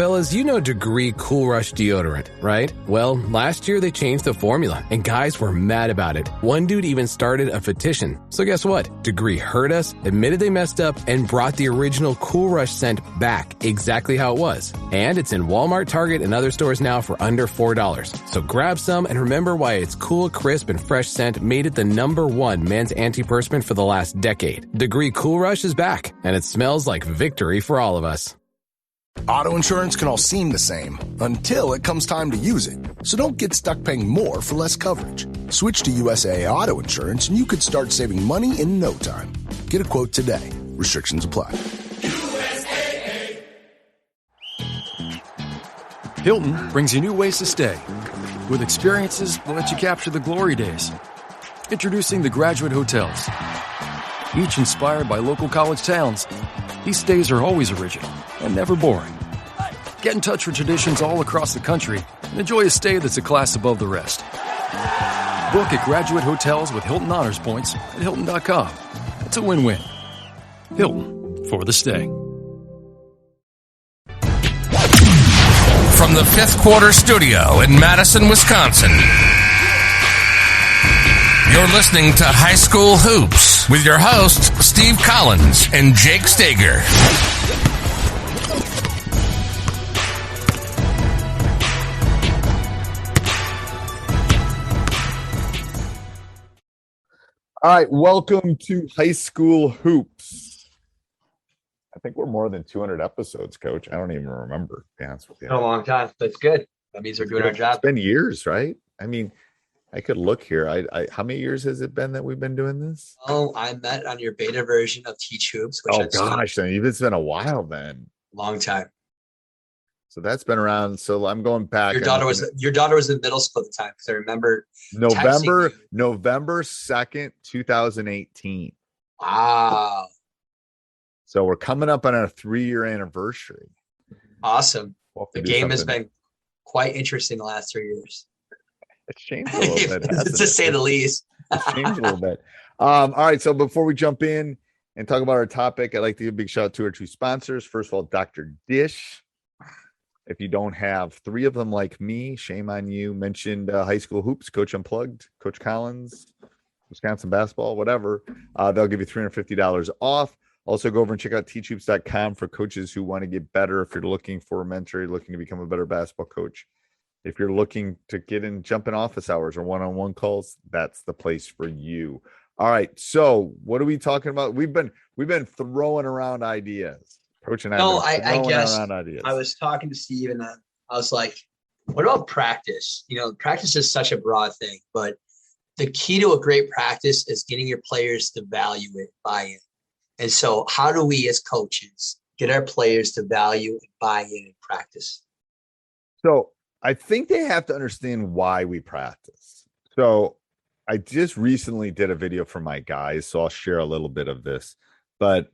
Fellas, you know Degree Cool Rush deodorant, right? Well, last year they changed the formula, and guys were mad about it. One dude even started a petition. So guess what? Degree heard us, admitted they messed up, and brought the original Cool Rush scent back exactly how it was. And it's in Walmart, Target, and other stores now for under $4. So grab some and remember why its cool, crisp, and fresh scent made it the #1 men's antiperspirant for the last decade. Degree Cool Rush is back, and it smells like victory for all of us. Auto insurance can all seem the same until it comes time to use it. So don't get stuck paying more for less coverage. Switch to USAA Auto Insurance and you could start saving money in no time. Get a quote today. Restrictions apply. USAA. Hilton brings you new ways to stay with experiences that let you capture the glory days. Introducing the Graduate Hotels. Each inspired by local college towns, these stays are always original and never boring. Get in touch with traditions all across the country and enjoy a stay that's a class above the rest. Book at Graduate Hotels with Hilton Honors Points at Hilton.com. It's a win-win. Hilton, for the stay. From the Fifth Quarter Studio in Madison, Wisconsin, you're listening to High School Hoops with your hosts, Steve Collins and Jake Stager. All right, welcome to High School Hoops. I think we're more than 200 episodes, Coach. I don't even remember, to be honest with you. It's been a long time. That's good. That means we're doing our job. It's been years, right? I mean, I could look here. How many years has it been that we've been doing this? Oh, I met on your beta version of Teach Hoops. Which gosh, then it's been a while then. Long time. So that's been around. So I'm going back. Your daughter was in middle school at the time, because I remember November 2nd, 2018. Wow. So we're coming up on our 3-year anniversary. Awesome. The game has been quite interesting the last 3 years. It's changed a little bit, to say the least. It's changed a little bit. All right. So before we jump in and talk about our topic, I'd like to give a big shout out to our two sponsors. First of all, Dr. Dish. If you don't have 3 of them like me, shame on you. Mentioned High School Hoops, Coach Unplugged, Coach Collins, Wisconsin basketball, whatever. They'll give you $350 off. Also, go over and check out teachhoops.com for coaches who want to get better. If you're looking for a mentor, looking to become a better basketball coach. If you're looking to get in, jump in office hours or one-on-one calls, that's the place for you. All right. So what are we talking about? We've been throwing around ideas. Coach and I guess I was talking to Steve and I was like, what about practice? You know, practice is such a broad thing, but the key to a great practice is getting your players to value it, buy in. And so how do we as coaches get our players to value and buy in practice? So I think they have to understand why we practice. So I just recently did a video for my guys, so I'll share a little bit of this. But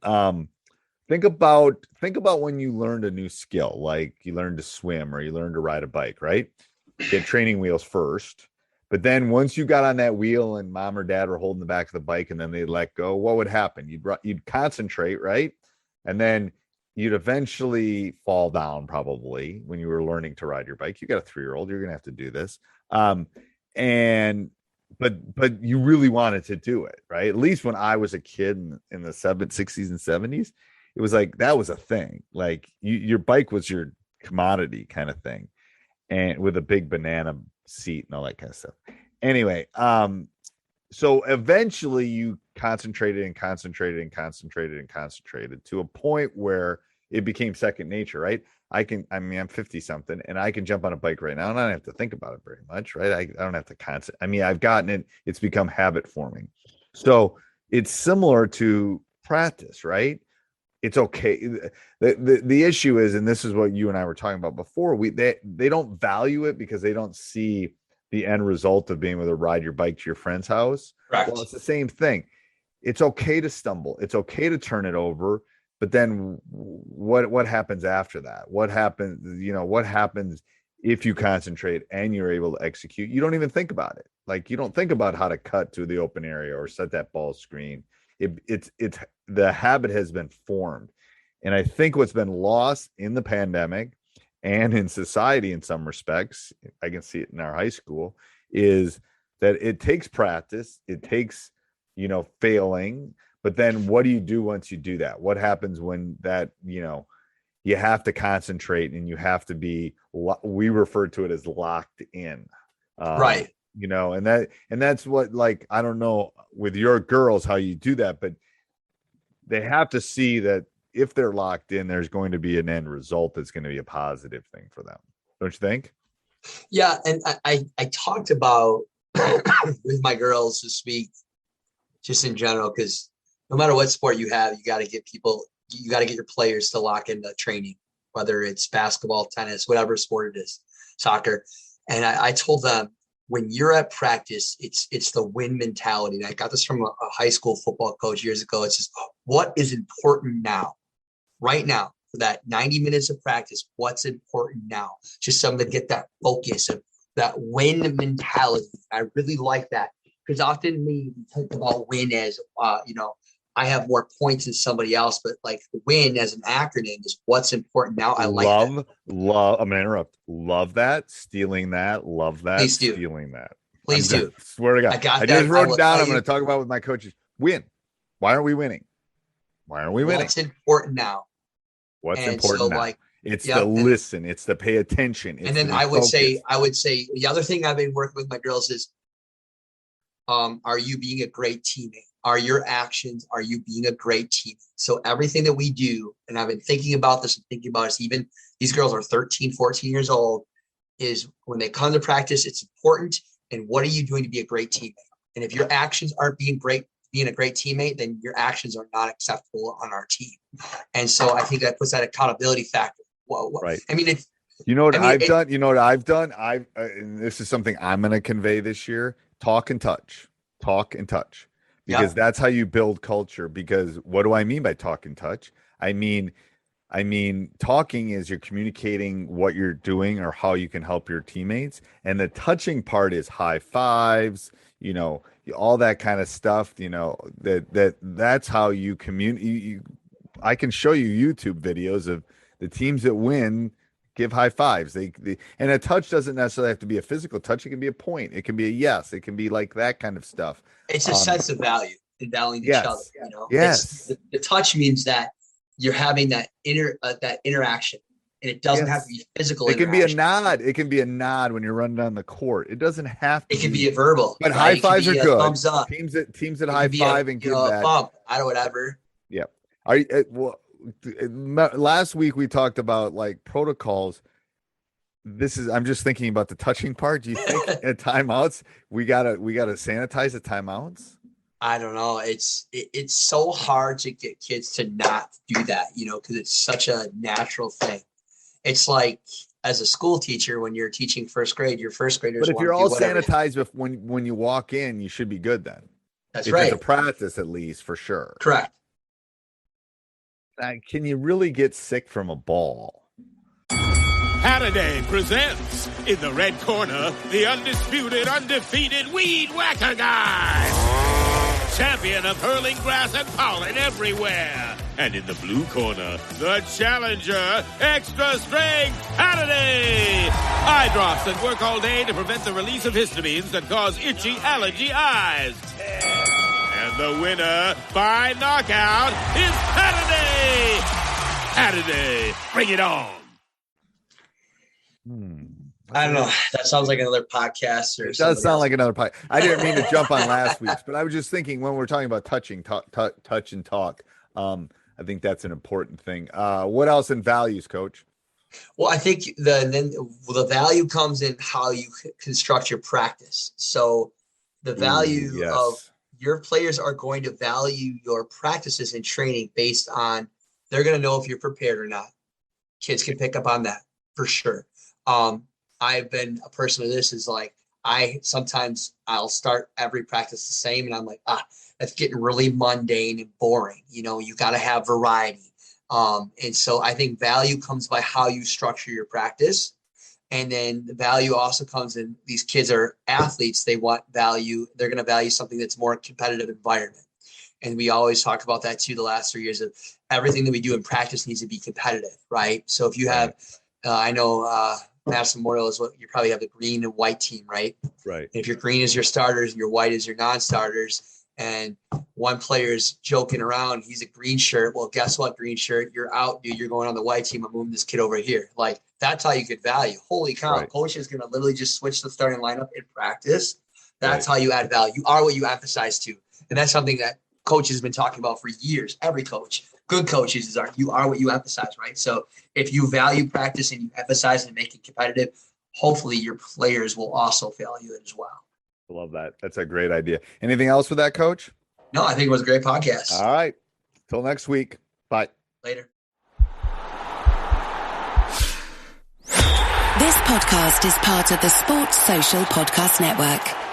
think about when you learned a new skill, like you learned to swim or you learned to ride a bike, right? Get training wheels first. But then once you got on that wheel and mom or dad were holding the back of the bike and then they let go, what would happen? You'd concentrate, right? And then you'd eventually fall down probably when you were learning to ride your bike. You got a 3-year-old, you're going to have to do this. But you really wanted to do it, right? At least when I was a kid in the 60s and 70s, it was like, that was a thing. Like your bike was your commodity kind of thing. And with a big banana seat and all that kind of stuff. Anyway, so eventually you concentrated to a point where it became second nature, right? I'm 50 something and I can jump on a bike right now and I don't have to think about it very much, right? I don't have to I've gotten it. It's become habit forming. So it's similar to practice, right? It's okay. The issue is, and this is what you and I were talking about before, they don't value it because they don't see the end result of being able to ride your bike to your friend's house. Correct. Well, it's the same thing. It's okay to stumble. It's okay to turn it over. But then what happens after that? What happens if you concentrate and you're able to execute? You don't even think about it. Like you don't think about how to cut to the open area or set that ball screen. It's the habit has been formed. And I think what's been lost in the pandemic and in society in some respects, I can see it in our high school, is that it takes practice, it takes, failing, but then what do you do once you do that? What happens when that, you have to concentrate and you have to be, we refer to it as locked in. Right. And that's what, like, I don't know with your girls how you do that, but they have to see that if they're locked in, there's going to be an end result that's going to be a positive thing for them. Don't you think? Yeah. And I talked about with my girls this week, just in general, because no matter what sport you have, you got to get your players to lock into training, whether it's basketball, tennis, whatever sport it is, soccer. And I told them, when you're at practice, it's the win mentality. And I got this from a high school football coach years ago. It's just, what is important now, right now, for that 90 minutes of practice? What's important now? Just something to get that focus of that win mentality. I really like that, because often we talk about win as, I have more points than somebody else, but like win as an acronym is what's important now. I like that. Love. I'm gonna interrupt. Love that. Stealing that. Love that. Please do. Stealing that. Please do. Swear to God. I just wrote it down. I'm going to talk about with my coaches. Win. Why aren't we winning? What's important now? What's important now? It's the listen. It's the pay attention. And then I would say the other thing I've been working with my girls is, are you being a great teammate? Are your actions, are you being a great teammate? So everything that we do, and I've been thinking about this, even these girls are 13, 14 years old, is when they come to practice, it's important. And what are you doing to be a great teammate? And if your actions aren't being a great teammate, then your actions are not acceptable on our team. And so I think that puts that accountability factor. Right. I mean, I've done. And this is something I'm going to convey this year. Talk and touch. Because that's how you build culture. Because what do I mean by talk and touch? I mean, talking is you're communicating what you're doing or how you can help your teammates. And the touching part is high fives, all that kind of stuff, that's how you communicate. I can show you YouTube videos of the teams that win give high fives. And a touch doesn't necessarily have to be a physical touch. It can be a point. It can be a yes. It can be like that kind of stuff. It's a sense of value and valuing each other. Yes. The touch means that you're having that interaction, and it doesn't have to be physical. It can be a nod. It can be a nod when you're running down the court. It doesn't have to. It can be a verbal. But high fives are good. Thumbs up. Teams that high five and give that bump. I don't whatever. Yeah. Last week we talked about like protocols. I'm just thinking about the touching part. Do you think at timeouts we gotta sanitize the timeouts? I don't know. It's so hard to get kids to not do that, because it's such a natural thing. It's like as a school teacher, when you're teaching first grade, your first graders. But if you're all sanitized when you walk in, you should be good then. That's right. It's a practice at least for sure. Correct. Can you really get sick from a ball? Halliday presents in the red corner the undisputed, undefeated weed whacker guy, champion of hurling grass and pollen everywhere. And in the blue corner, the challenger, extra strength Halliday. Eye drops that work all day to prevent the release of histamines that cause itchy allergy eyes. And the winner by knockout is Halliday. Halliday, bring it on. I don't know. That sounds like another podcast. It does sound like another podcast. I didn't mean to jump on last week's, but I was just thinking when we're talking about touch and talk. I think that's an important thing. What else in values, Coach? Well, I think the value comes in how you construct your practice. So the value of your players are going to value your practices and training based on, they're going to know if you're prepared or not. Kids can pick up on that for sure. I've been a person of this is like, I'll start every practice the same. And I'm like, that's getting really mundane and boring. You got to have variety. And so I think value comes by how you structure your practice. And then the value also comes in, these kids are athletes. They want value. They're going to value something that's more competitive environment. And we always talk about that too, the last 3 years of everything that we do in practice needs to be competitive, right? So if you have I know Madison Memorial is what you probably have the green and white team, right? Right. And if your green is your starters, your white is your non-starters, and one player is joking around, he's a green shirt. Well, guess what? Green shirt, you're out, dude. You're going on the white team. I'm moving this kid over here. Like, that's how you get value. Holy cow. Right. Coach is going to literally just switch the starting lineup in practice. That's how you add value. You are what you emphasize to. And that's something that coaches have been talking about for years. Every coach, good coaches, you are what you emphasize, right? So if you value practice and you emphasize and make it competitive, hopefully your players will also value it as well. I love that. That's a great idea. Anything else with that, Coach? No, I think it was a great podcast. All right. Till next week. Bye. Later. This podcast is part of the Sports Social Podcast Network.